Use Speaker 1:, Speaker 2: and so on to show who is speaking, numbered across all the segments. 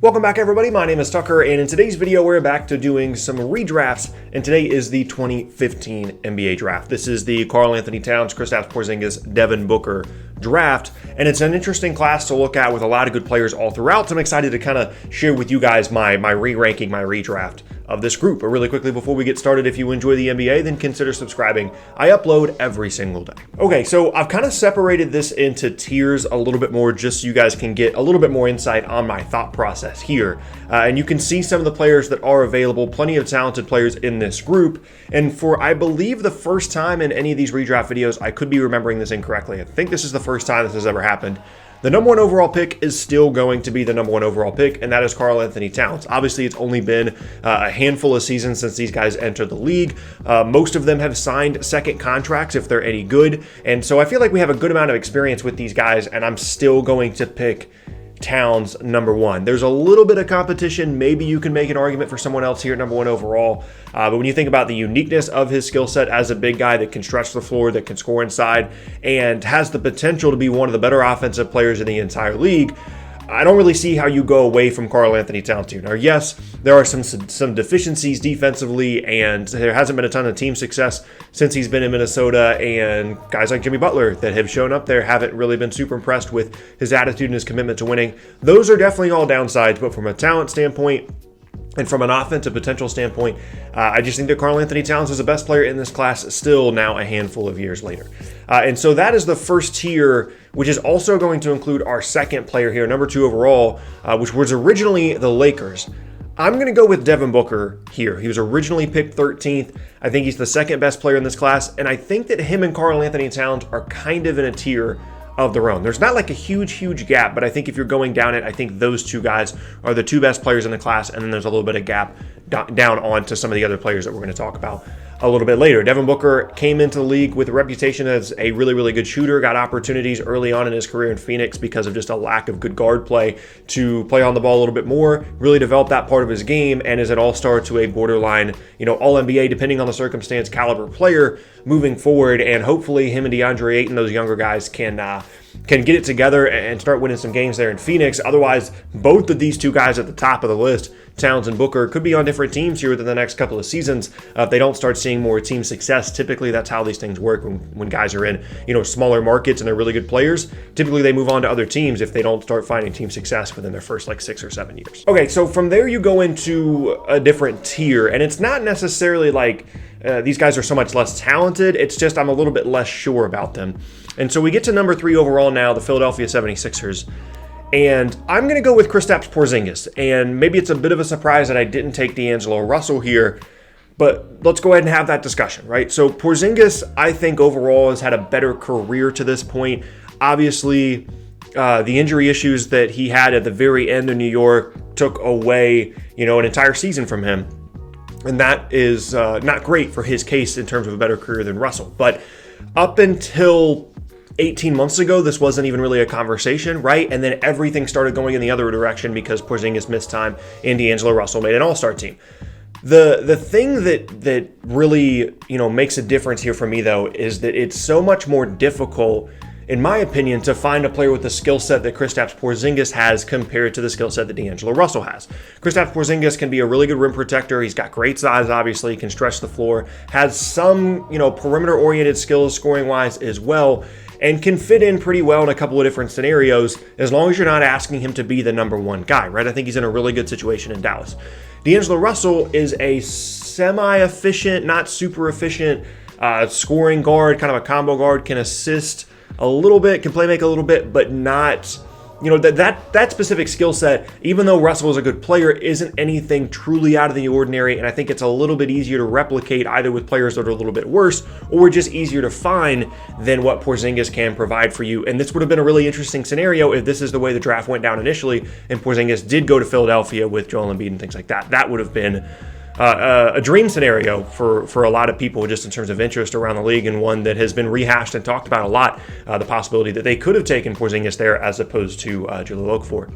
Speaker 1: Welcome back, everybody. My name is Tucker, and in today's video, we're back to doing some redrafts, and today is the 2015 NBA draft. This is the Karl-Anthony Towns, Kristaps Porzingis, Devin Booker draft, and it's an interesting class to look at with a lot of good players all throughout, so I'm excited to kind of share with you guys my re-ranking, my redraft of this group. But really quickly, before we get started, if you enjoy the NBA, then consider subscribing. I upload every single day. Okay, so I've kind of separated this into tiers a little bit more just so you guys can get a little bit more insight on my thought process here. And you can see some of the players that are available, plenty of talented players in this group. And for, I believe, the first time in any of these redraft videos, I could be remembering this incorrectly. I think this is the first time this has ever happened. The number one overall pick is still going to be the number one overall pick, and that is Karl-Anthony Towns. Obviously, it's only been a handful of seasons since these guys entered the league. Most of them have signed second contracts if they're any good, and so I feel like we have a good amount of experience with these guys, and I'm still going to pick Towns number one. There's a little bit of competition. Maybe you can make an argument for someone else here at number one overall. But when you think about the uniqueness of his skill set as a big guy that can stretch the floor, that can score inside, and has the potential to be one of the better offensive players in the entire league, I don't really see how you go away from Karl-Anthony Towns here. Now, yes, there are some deficiencies defensively, and there hasn't been a ton of team success since he's been in Minnesota, and guys like Jimmy Butler that have shown up there haven't really been super impressed with his attitude and his commitment to winning. Those are definitely all downsides, but from a talent standpoint, and from an offensive potential standpoint, I just think that Karl-Anthony Towns is the best player in this class still now a handful of years later. And so that is the first tier, which is also going to include our second player here, number two overall, which was originally the Lakers. I'm going to go with Devin Booker here. He was originally picked 13th. I think he's the second best player in this class, and I think that him and Karl-Anthony Towns are kind of in a tier of their own. There's not like a huge gap, but I think if you're going down it, I think those two guys are the two best players in the class, and then there's a little bit of gap down on to some of the other players that we're going to talk about a little bit later. Devin Booker came into the league with a reputation as a really good shooter, got opportunities early on in his career in Phoenix because of just a lack of good guard play to play on the ball a little bit more, really develop that part of his game, and is an all-star to a borderline, all-NBA, depending on the circumstance, caliber player moving forward. And hopefully him and DeAndre Ayton, those younger guys, can get it together and start winning some games there in Phoenix. Otherwise, both of these two guys at the top of the list, Towns and Booker, could be on different teams here within the next couple of seasons if they don't start seeing more team success. Typically, that's how these things work when guys are in smaller markets and they're really good players. Typically, they move on to other teams if they don't start finding team success within their first 6 or 7 years. Okay, so from there you go into a different tier, and it's not necessarily like these guys are so much less talented. It's just I'm a little bit less sure about them. And so we get to number 3 overall now, the Philadelphia 76ers. And I'm going to go with Kristaps Porzingis. And maybe it's a bit of a surprise that I didn't take D'Angelo Russell here, but let's go ahead and have that discussion, right? So Porzingis, I think overall has had a better career to this point. Obviously, the injury issues that he had at the very end of New York took away, an entire season from him. And that is not great for his case in terms of a better career than Russell. But up until 18 months ago, this wasn't even really a conversation, right? And then everything started going in the other direction because Porzingis missed time and D'Angelo Russell made an all-star team. The thing that really, makes a difference here for me, though, is that it's so much more difficult, in my opinion, to find a player with the skill set that Kristaps Porzingis has compared to the skill set that D'Angelo Russell has. Kristaps Porzingis can be a really good rim protector. He's got great size, obviously. He can stretch the floor. Has some, perimeter-oriented skills scoring-wise as well, and can fit in pretty well in a couple of different scenarios as long as you're not asking him to be the number one guy, right? I think he's in a really good situation in Dallas. D'Angelo Russell is a semi-efficient, not super efficient scoring guard, kind of a combo guard, can assist a little bit, can play make a little bit, but not, that specific skill set, even though Russell is a good player, isn't anything truly out of the ordinary. And I think it's a little bit easier to replicate either with players that are a little bit worse or just easier to find than what Porzingis can provide for you. And this would have been a really interesting scenario if this is the way the draft went down initially and Porzingis did go to Philadelphia with Joel Embiid and things like that. That would have been a dream scenario for a lot of people just in terms of interest around the league, and one that has been rehashed and talked about a lot, the possibility that they could have taken Porzingis there as opposed to Jahlil Okafor.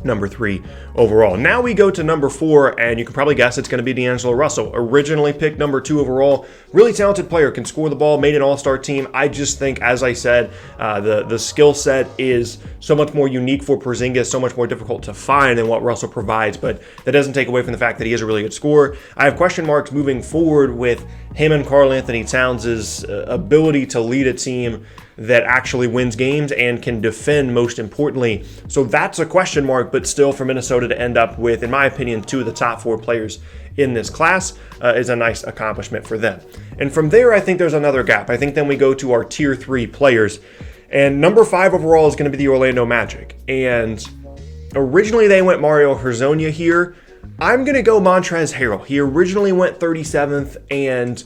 Speaker 1: number 3 overall. Now we go to number 4, and you can probably guess it's going to be D'Angelo Russell. Originally picked number 2 overall. Really talented player, can score the ball, made an all-star team. I just think, as I said, the skill set is so much more unique for Porzingis, so much more difficult to find than what Russell provides, but that doesn't take away from the fact that he is a really good scorer. I have question marks moving forward with him and Karl-Anthony Towns' ability to lead a team that actually wins games and can defend, most importantly. So that's a question mark, but still for Minnesota to end up with, in my opinion, 2 of the top 4 players in this class is a nice accomplishment for them. And from there, I think there's another gap. I think then we go to our tier 3 players. And number 5 overall is going to be the Orlando Magic. And originally they went Mario Hezonja here. I'm going to go Montrezl Harrell. He originally went 37th and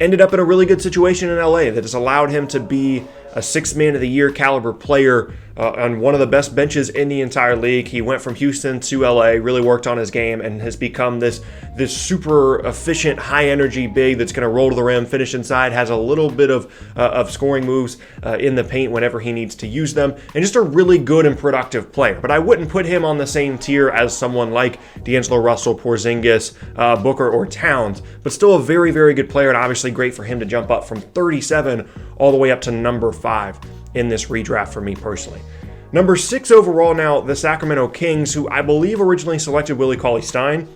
Speaker 1: ended up in a really good situation in LA that has allowed him to be a 6th man of the year caliber player on one of the best benches in the entire league. He went from Houston to LA, really worked on his game, and has become this super efficient, high energy big that's going to roll to the rim, finish inside, has a little bit of scoring moves in the paint whenever he needs to use them, and just a really good and productive player. But I wouldn't put him on the same tier as someone like D'Angelo Russell, Porzingis, Booker, or Towns, but still a very, very good player, and obviously great for him to jump up from 37 all the way up to number 5 in this redraft for me personally. Number 6 overall now, the Sacramento Kings, who I believe originally selected Willie Cauley-Stein.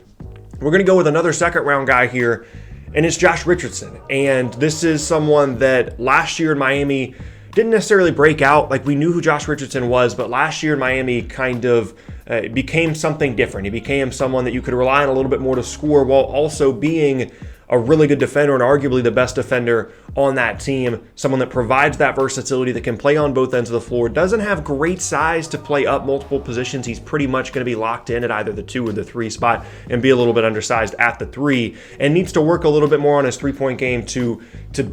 Speaker 1: We're going to go with another second-round guy here, and it's Josh Richardson. And this is someone that last year in Miami didn't necessarily break out. Like, we knew who Josh Richardson was, but last year in Miami kind of became something different. He became someone that you could rely on a little bit more to score while also being a really good defender and arguably the best defender on that team. Someone that provides that versatility, that can play on both ends of the floor, doesn't have great size to play up multiple positions. He's pretty much going to be locked in at either the 2 or the 3 spot and be a little bit undersized at the 3, and needs to work a little bit more on his 3-point game to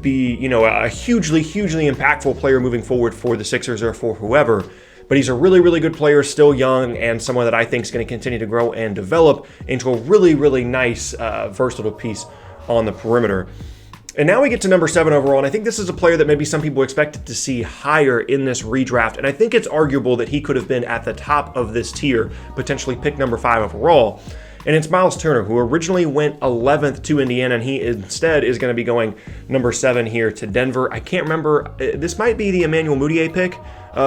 Speaker 1: be, you know, a hugely impactful player moving forward for the Sixers or for whoever. But he's a really, really good player, still young, and someone that I think is going to continue to grow and develop into a really, really nice, versatile piece on the perimeter. And now we get to number 7 overall, and I think this is a player that maybe some people expected to see higher in this redraft, and I think it's arguable that he could have been at the top of this tier, potentially picked number 5 overall. And it's Myles Turner, who originally went 11th to Indiana, and he instead is going to be going number 7 here to Denver. I can't remember, this might be the Emmanuel Mudiay pick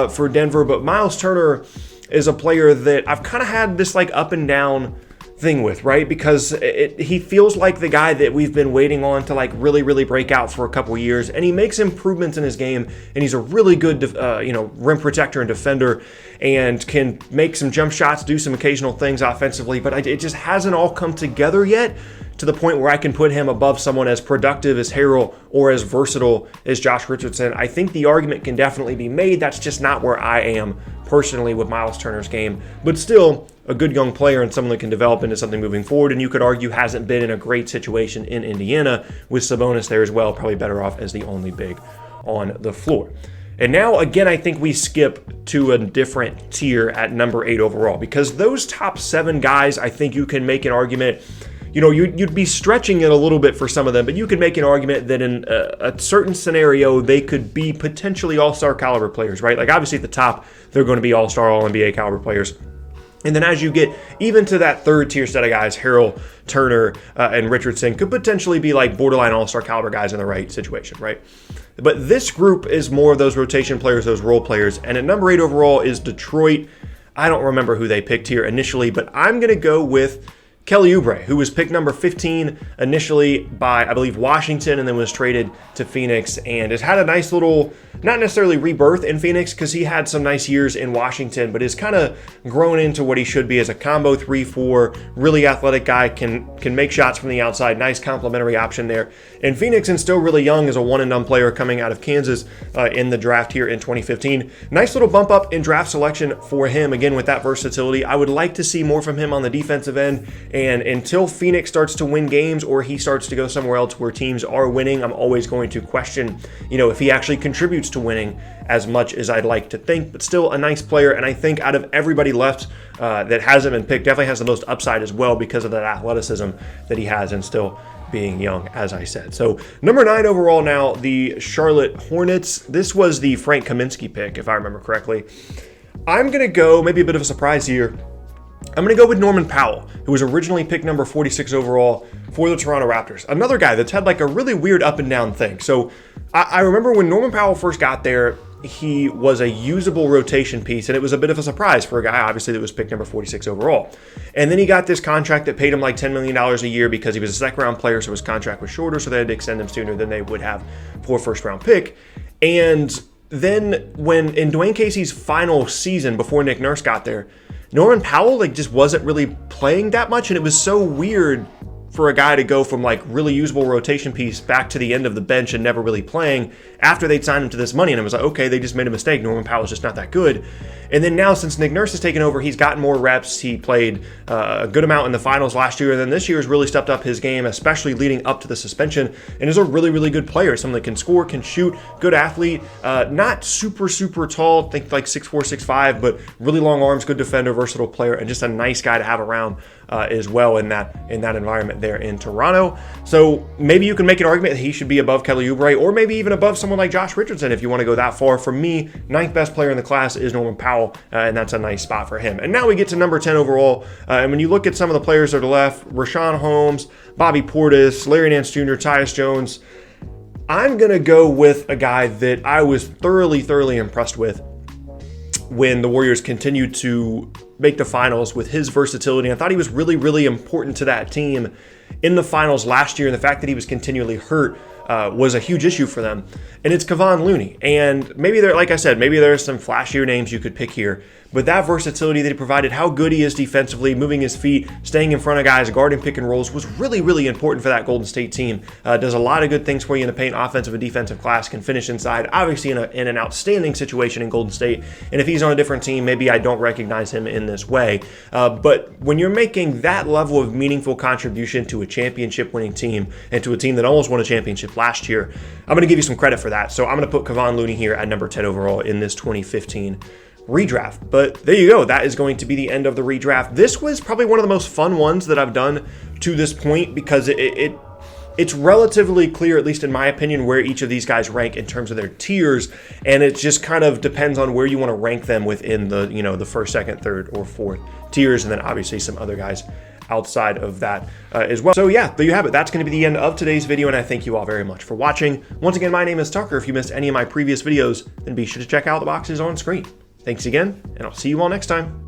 Speaker 1: for Denver, but Myles Turner is a player that I've kind of had this like up and down thing with, right? Because he feels like the guy that we've been waiting on to like really break out for a couple years, and he makes improvements in his game, and he's a really good rim protector and defender, and can make some jump shots, do some occasional things offensively, but it just hasn't all come together yet to the point where I can put him above someone as productive as Harrell or as versatile as Josh Richardson. I think the argument can definitely be made. That's just not where I am personally with Myles Turner's game, but still a good young player and someone that can develop into something moving forward, and you could argue hasn't been in a great situation in Indiana with Sabonis there as well, probably better off as the only big on the floor. And now, again, I think we skip to a different tier at number 8 overall, because those top 7 guys, I think you can make an argument, you know, you'd be stretching it a little bit for some of them, but you could make an argument that in a certain scenario, they could be potentially all-star caliber players, right? Like, obviously at the top, they're going to be all-star, all-NBA caliber players. And then as you get even to that 3rd tier set of guys, Harrell, Turner, and Richardson could potentially be like borderline all-star caliber guys in the right situation, right? But this group is more of those rotation players, those role players. And at number 8 overall is Detroit. I don't remember who they picked here initially, but I'm going to go with Kelly Oubre, who was picked number 15 initially by, I believe, Washington, and then was traded to Phoenix, and has had a nice little, not necessarily rebirth in Phoenix, because he had some nice years in Washington, but has kind of grown into what he should be as a combo 3-4, really athletic guy, can make shots from the outside, nice complementary option there. And Phoenix, and still really young, as a one-and-done player coming out of Kansas in the draft here in 2015. Nice little bump up in draft selection for him, again, with that versatility. I would like to see more from him on the defensive end. And until Phoenix starts to win games, or he starts to go somewhere else where teams are winning, I'm always going to question, you know, if he actually contributes to winning as much as I'd like to think. But still a nice player, and I think out of everybody left that hasn't been picked, definitely has the most upside as well because of that athleticism that he has, and still being young, as I said. So number 9 overall now, the Charlotte Hornets. This was the Frank Kaminsky pick, if I remember correctly. I'm going to go, maybe a bit of a surprise here, I'm going to go with Norman Powell, who was originally picked number 46 overall for the Toronto Raptors. Another guy that's had like a really weird up and down thing. So I remember when Norman Powell first got there, he was a usable rotation piece, and it was a bit of a surprise for a guy, obviously, that was picked number 46 overall. And then he got this contract that paid him like $10 million a year because he was a second-round player, so his contract was shorter, so they had to extend him sooner than they would have for a first-round pick. And then when in Dwayne Casey's final season before Nick Nurse got there, Norman Powell like just wasn't really playing that much, and it was so weird for a guy to go from like really usable rotation piece back to the end of the bench and never really playing after they'd signed him to this money. And it was like, okay, they just made a mistake. Norman Powell's just not that good. And then now since Nick Nurse has taken over, he's gotten more reps. He played a good amount in the finals last year. And then this year has really stepped up his game, especially leading up to the suspension, and is a really, really good player. Someone that can score, can shoot, good athlete, not super, super tall, think like 6'4", 6'5", but really long arms, good defender, versatile player, and just a nice guy to have around as well in that environment there in Toronto. So maybe you can make an argument that he should be above Kelly Oubre, or maybe even above someone like Josh Richardson if you want to go that far. For me, 9th best player in the class is Norman Powell, and that's a nice spot for him. And now we get to number 10 overall, and when you look at some of the players that are left, Richaun Holmes, Bobby Portis, Larry Nance Jr., Tyus Jones, I'm going to go with a guy that I was thoroughly impressed with when the Warriors continued to make the finals with his versatility. I thought he was really important to that team in the finals last year, and the fact that he was continually hurt was a huge issue for them. And it's Kevon Looney. And maybe there, like I said, maybe there are some flashier names you could pick here, but that versatility that he provided, how good he is defensively, moving his feet, staying in front of guys, guarding pick and rolls, was really important for that Golden State team. Does a lot of good things for you in the paint, offensive and defensive class, can finish inside, obviously in an outstanding situation in Golden State. And if he's on a different team, maybe I don't recognize him in this way. But when you're making that level of meaningful contribution to a championship winning team, and to a team that almost won a championship last year, I'm going to give you some credit for that. So I'm going to put Kevon Looney here at number 10 overall in this 2015 redraft. But there you go. That is going to be the end of the redraft. This was probably one of the most fun ones that I've done to this point, because it's relatively clear, at least in my opinion, where each of these guys rank in terms of their tiers, and it just kind of depends on where you want to rank them within the, you know, the first, second, third, or fourth tiers, and then obviously some other guys outside of that as well. So yeah, there you have it. That's going to be the end of today's video, and I thank you all very much for watching. Once again, my name is Tucker. If you missed any of my previous videos, then be sure to check out the boxes on screen. Thanks again, and I'll see you all next time.